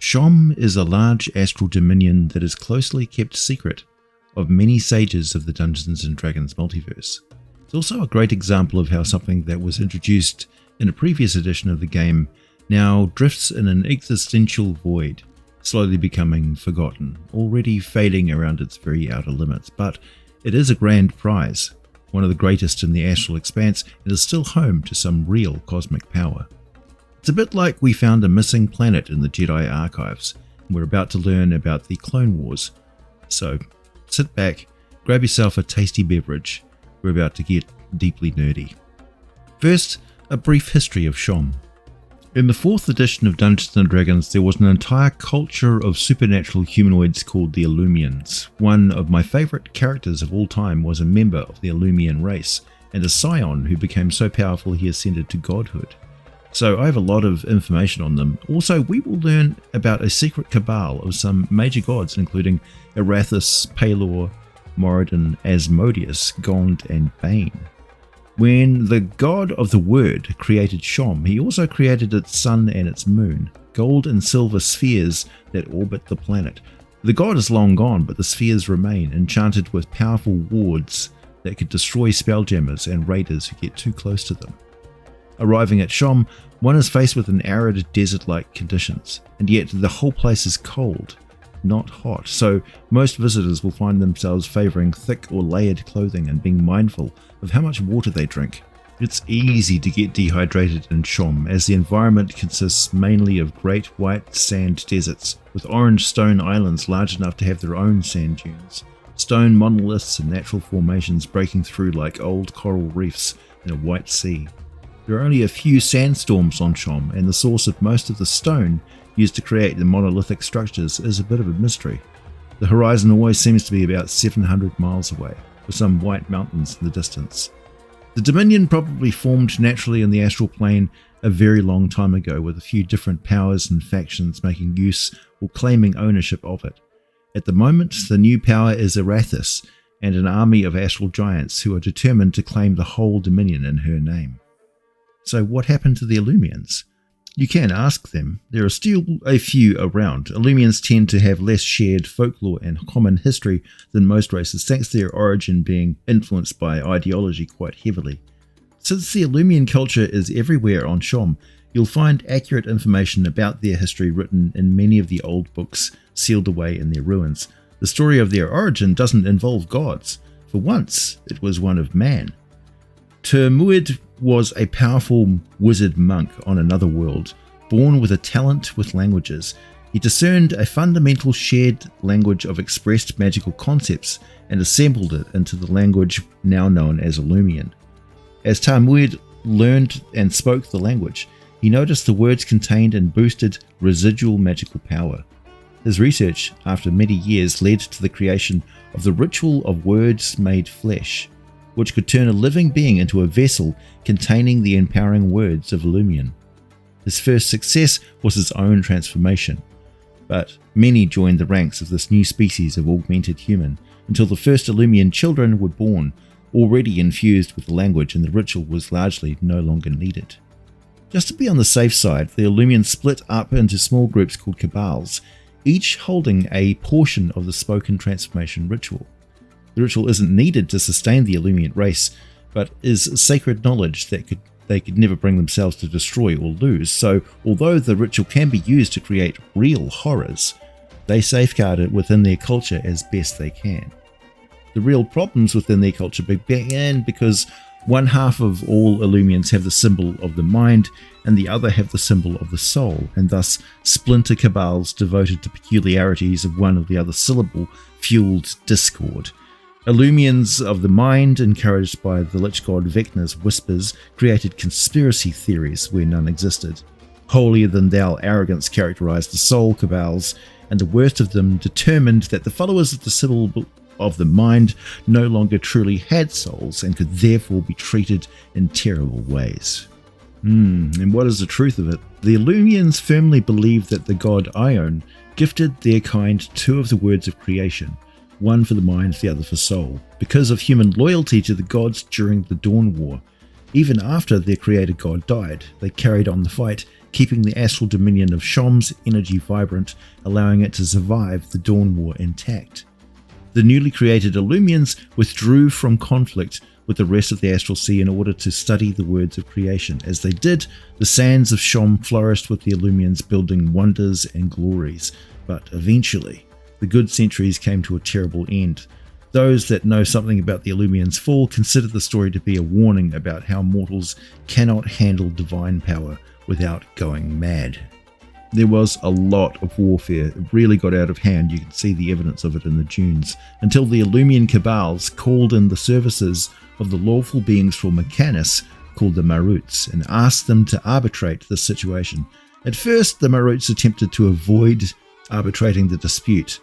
Shom is a large astral dominion that is closely kept secret of many sages of the Dungeons & Dragons multiverse. It's also a great example of how something that was introduced in a previous edition of the game now drifts in an existential void, slowly becoming forgotten, already fading around its very outer limits. But it is a grand prize, one of the greatest in the astral expanse, and is still home to some real cosmic power. It's a bit like we found a missing planet in the Jedi archives, and we're about to learn about the Clone Wars. So sit back, grab yourself a tasty beverage. We're about to get deeply nerdy. First, a brief history of Shom. In the 4th edition of Dungeons & Dragons, there was an entire culture of supernatural humanoids called the Illumians. One of my favourite characters of all time was a member of the Illumian race, and a scion who became so powerful he ascended to godhood. So I have a lot of information on them. Also, we will learn about a secret cabal of some major gods, including Arathis, Palor, Moradin, Asmodeus, Gond, and Bane. When the god of the word created Shom, he also created its sun and its moon, gold and silver spheres that orbit the planet. The god is long gone, but the spheres remain, enchanted with powerful wards that could destroy spelljammers and raiders who get too close to them. Arriving at Shom, one is faced with an arid desert-like conditions, and yet the whole place is cold, not hot, so most visitors will find themselves favouring thick or layered clothing and being mindful of how much water they drink. It's easy to get dehydrated in Shom, as the environment consists mainly of great white sand deserts, with orange stone islands large enough to have their own sand dunes, stone monoliths and natural formations breaking through like old coral reefs in a white sea. There are only a few sandstorms on Shom, and the source of most of the stone used to create the monolithic structures is a bit of a mystery. The horizon always seems to be about 700 miles away, with some white mountains in the distance. The Dominion probably formed naturally in the astral plane a very long time ago, with a few different powers and factions making use or claiming ownership of it. At the moment, the new power is Arathis and an army of Astral Giants who are determined to claim the whole Dominion in her name. So what happened to the Illumians? You can ask them. There are still a few around. Illumians tend to have less shared folklore and common history than most races, thanks to their origin being influenced by ideology quite heavily. Since the Illumian culture is everywhere on Shom, you'll find accurate information about their history written in many of the old books sealed away in their ruins. The story of their origin doesn't involve gods. For once, it was one of man. Termuid was a powerful wizard monk on another world, born with a talent with languages. He discerned a fundamental shared language of expressed magical concepts and assembled it into the language now known as Illumian. As Termuid learned and spoke the language, he noticed the words contained and boosted residual magical power. His research, after many years, led to the creation of the ritual of words made flesh, which could turn a living being into a vessel containing the empowering words of Illumian. His first success was his own transformation, but many joined the ranks of this new species of augmented human until the first Illumian children were born, already infused with the language, and the ritual was largely no longer needed. Just to be on the safe side, the Illumians split up into small groups called Cabals, each holding a portion of the spoken transformation ritual. The ritual isn't needed to sustain the Illumian race, but is sacred knowledge that they could never bring themselves to destroy or lose. So, although the ritual can be used to create real horrors, they safeguard it within their culture as best they can. The real problems within their culture began because one half of all Illumians have the symbol of the mind, and the other have the symbol of the soul, and thus splinter cabals devoted to peculiarities of one or the other syllable fueled discord. Illumians of the mind, encouraged by the lich god Vecna's whispers, created conspiracy theories where none existed. Holier-than-thou arrogance characterized the soul cabals, and the worst of them determined that the followers of the symbol of the mind no longer truly had souls and could therefore be treated in terrible ways. And what is the truth of it? The Illumians firmly believed that the god Ion gifted their kind two of the words of creation, one for the mind, the other for soul, because of human loyalty to the gods during the Dawn War. Even after their creator god died, they carried on the fight, keeping the astral dominion of Shom's energy vibrant, allowing it to survive the Dawn War intact. The newly created Illumians withdrew from conflict with the rest of the Astral Sea in order to study the words of creation. As they did, the sands of Shom flourished with the Illumians, building wonders and glories. But eventually, the good centuries came to a terrible end. Those that know something about the Illumians' fall consider the story to be a warning about how mortals cannot handle divine power without going mad. There was a lot of warfare. It really got out of hand. You can see the evidence of it in the dunes, until the Illumian Cabals called in the services of the lawful beings from Mechanus called the Maruts and asked them to arbitrate the situation. At first, the Maruts attempted to avoid arbitrating the dispute,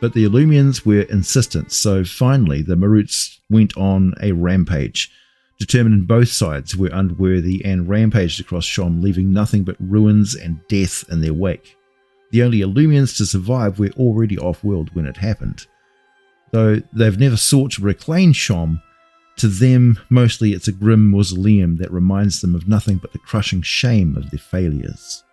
but the Illumians were insistent, so finally the Maruts went on a rampage, determined both sides were unworthy, and rampaged across Shom, leaving nothing but ruins and death in their wake. The only Illumians to survive were already off-world when it happened. Though they've never sought to reclaim Shom, to them mostly it's a grim mausoleum that reminds them of nothing but the crushing shame of their failures.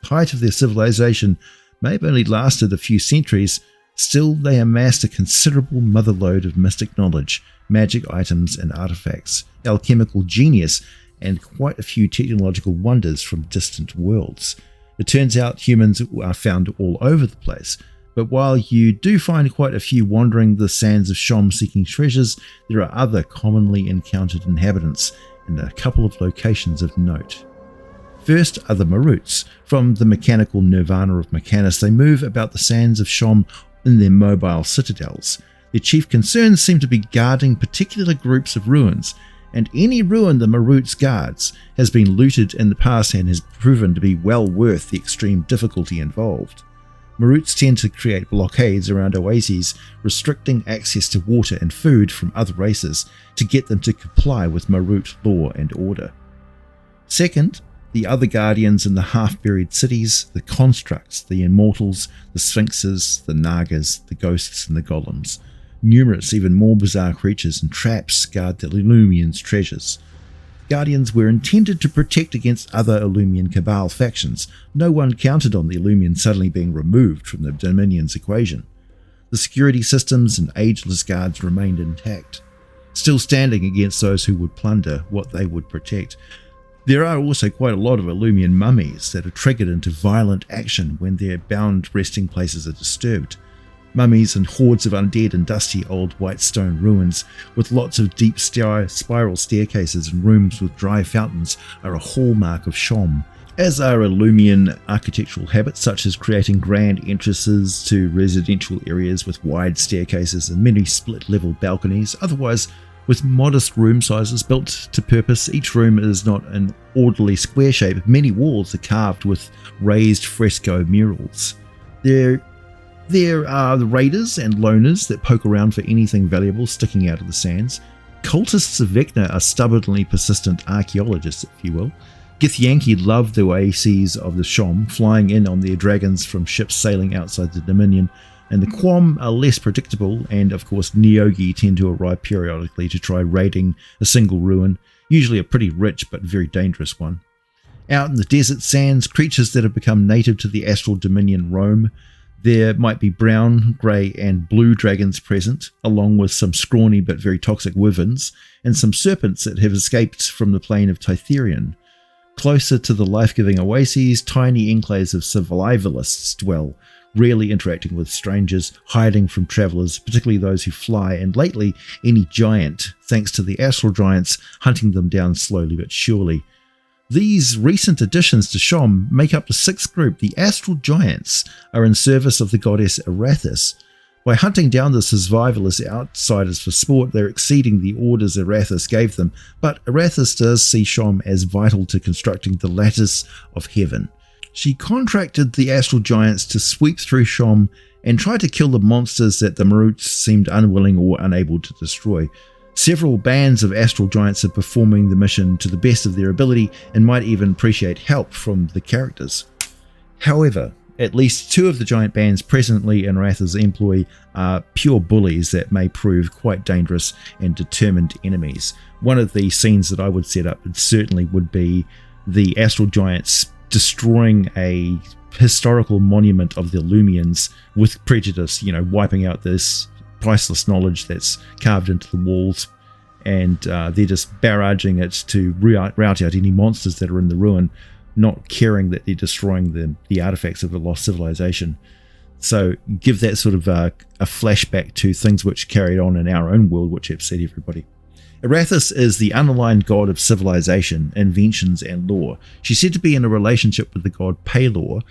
The height of their civilization may have only lasted a few centuries. Still, they amassed a considerable motherlode of mystic knowledge, magic items and artifacts, alchemical genius, and quite a few technological wonders from distant worlds. It turns out humans are found all over the place, but while you do find quite a few wandering the sands of Shom seeking treasures, there are other commonly encountered inhabitants in a couple of locations of note. First are the Maruts. From the mechanical nirvana of Mechanus, they move about the sands of Shom in their mobile citadels. Their chief concerns seem to be guarding particular groups of ruins, and any ruin the Maruts guards has been looted in the past and has proven to be well worth the extreme difficulty involved. Maruts tend to create blockades around oases, restricting access to water and food from other races to get them to comply with Marut law and order. Second, the other guardians in the half-buried cities, the constructs, the immortals, the sphinxes, the nagas, the ghosts and the golems. Numerous, even more bizarre creatures and traps guard the Illumians' treasures. Guardians were intended to protect against other Illumian Cabal factions. No one counted on the Illumians suddenly being removed from the Dominion's equation. The security systems and ageless guards remained intact, still standing against those who would plunder what they would protect. There are also quite a lot of Illumian mummies that are triggered into violent action when their bound resting places are disturbed. Mummies and hordes of undead in dusty old white stone ruins with lots of deep spiral staircases and rooms with dry fountains are a hallmark of Shom, as are Illumian architectural habits such as creating grand entrances to residential areas with wide staircases and many split-level balconies. Otherwise, with modest room sizes built to purpose, each room is not an orderly square shape. Many walls are carved with raised fresco murals. There are the raiders and loners that poke around for anything valuable sticking out of the sands. Cultists of Vecna are stubbornly persistent archaeologists, if you will. Githyanki love the oases of the Shom, flying in on their dragons from ships sailing outside the Dominion, and the Quam are less predictable, and of course Neogi tend to arrive periodically to try raiding a single ruin, usually a pretty rich but very dangerous one. Out in the desert sands, creatures that have become native to the Astral Dominion roam. There might be brown, grey and blue dragons present, along with some scrawny but very toxic wyverns, and some serpents that have escaped from the plane of Titherion. Closer to the life-giving oases, tiny enclaves of survivalists dwell, rarely interacting with strangers, hiding from travellers, particularly those who fly, and lately any giant, thanks to the Astral Giants hunting them down slowly but surely. These recent additions to Shom make up the sixth group. The Astral Giants are in service of the goddess Arathis. By hunting down the survivalist outsiders for sport, they're exceeding the orders Arathis gave them, but Arathis does see Shom as vital to constructing the lattice of heaven. She contracted the Astral Giants to sweep through Shom and try to kill the monsters that the Maruts seemed unwilling or unable to destroy. Several bands of Astral Giants are performing the mission to the best of their ability and might even appreciate help from the characters. However, at least two of the giant bands presently in Arathis' employ are pure bullies that may prove quite dangerous and determined enemies. One of the scenes that I would set up certainly would be the Astral Giants destroying a historical monument of the Illumians with prejudice, wiping out this priceless knowledge that's carved into the walls, and they're just barraging it to rout out any monsters that are in the ruin, not caring that they're destroying the artifacts of a lost civilization. So give that sort of a flashback to things which carried on in our own world, which upset everybody. Arathis is the unaligned god of civilization, inventions, and lore. She's said to be in a relationship with the god Pelor,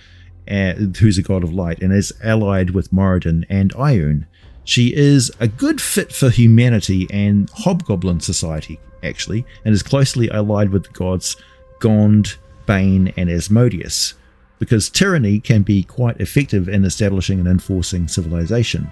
who's a god of light, and is allied with Moradin and Ioun. She is a good fit for humanity and hobgoblin society, actually, and is closely allied with the gods Gond, Bane, and Asmodeus, because tyranny can be quite effective in establishing and enforcing civilization.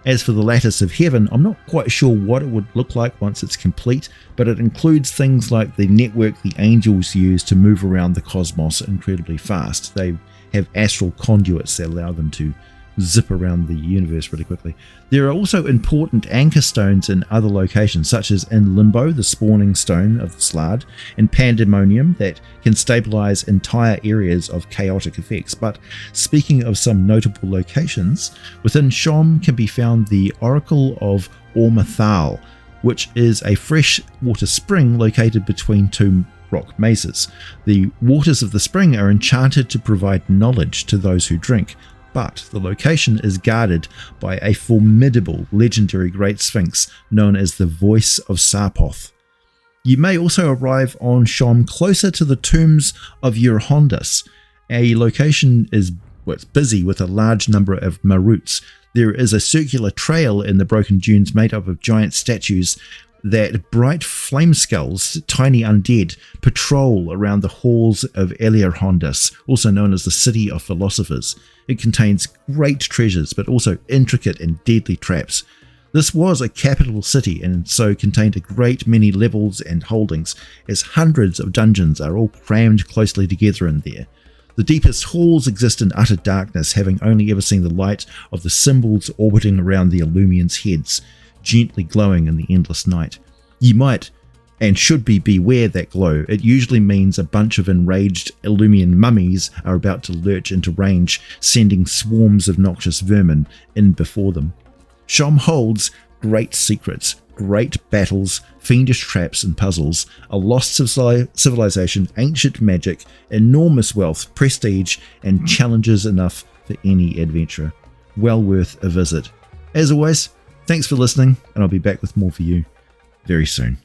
As for the Lattice of Heaven, I'm not quite sure what it would look like once it's complete, but it includes things like the network the angels use to move around the cosmos incredibly fast. They have astral conduits that allow them to zip around the universe really quickly. There are also important anchor stones in other locations, such as in Limbo, the spawning stone of the Slard, and Pandemonium, that can stabilize entire areas of chaotic effects. But speaking of some notable locations, within Shom can be found the Oracle of Ormathal, which is a freshwater spring located between two rock mesas. The waters of the spring are enchanted to provide knowledge to those who drink, but the location is guarded by a formidable legendary Great Sphinx known as the Voice of Sarpoth. You may also arrive on Shom closer to the tombs of Eurhondas. A location is busy with a large number of Maruts. There is a circular trail in the broken dunes made up of giant statues that bright flame skulls, tiny undead, patrol around the halls of Eurhondas, also known as the City of Philosophers. It contains great treasures, but also intricate and deadly traps. This was a capital city, and so contained a great many levels and holdings, as hundreds of dungeons are all crammed closely together in there. The deepest halls exist in utter darkness, having only ever seen the light of the symbols orbiting around the Illumians' heads, gently glowing in the endless night. You might and should beware that glow. It usually means a bunch of enraged Illumian mummies are about to lurch into range, sending swarms of noxious vermin in before them. Shom holds great secrets, great battles, fiendish traps and puzzles, a lost civilization, ancient magic, enormous wealth, prestige, and challenges enough for any adventurer. Well worth a visit. As always, thanks for listening, and I'll be back with more for you very soon.